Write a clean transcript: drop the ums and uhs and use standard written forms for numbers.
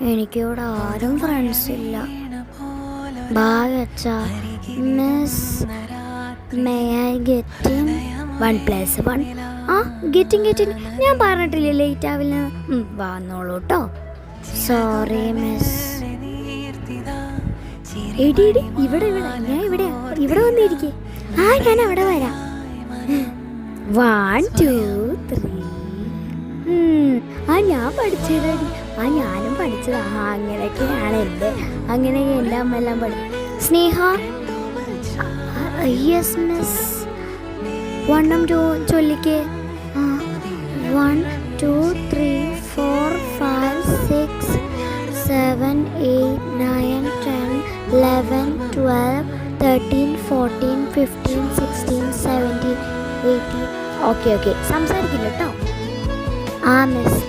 എനിക്കിവിടെ ആരും ഫ്രണ്ട്സ് ഇല്ല. ബായ് അച്ഛാ. Miss, may I get in? 1+1. ആ, ഗെറ്റിൻ. ഞാൻ പറഞ്ഞിട്ടില്ലേ ലേറ്റ് ആവില്ല. വന്നോളൂ കേട്ടോ. Sorry miss. എടി ഇവിടെ ഞാൻ ഇവിടെ വന്നിരിക്കേ. ഞാൻ അവിടെ വരാം. 1 2 3. ഞാൻ പഠിച്ചതടി. ഞാനും പഠിച്ചതാ. അങ്ങനെയൊക്കെയാണ് എൻ്റെ അമ്മ പഠിച്ചത്. സ്നേഹ. Yes miss. 1 2 ചൊല്ലിക്കേ. 1 2 3 4 5 6 7 8 9 10 11 12 13 14 15 16 17 18. ഓക്കെ സംസാരിക്കില്ല കേട്ടോ. മിസ്.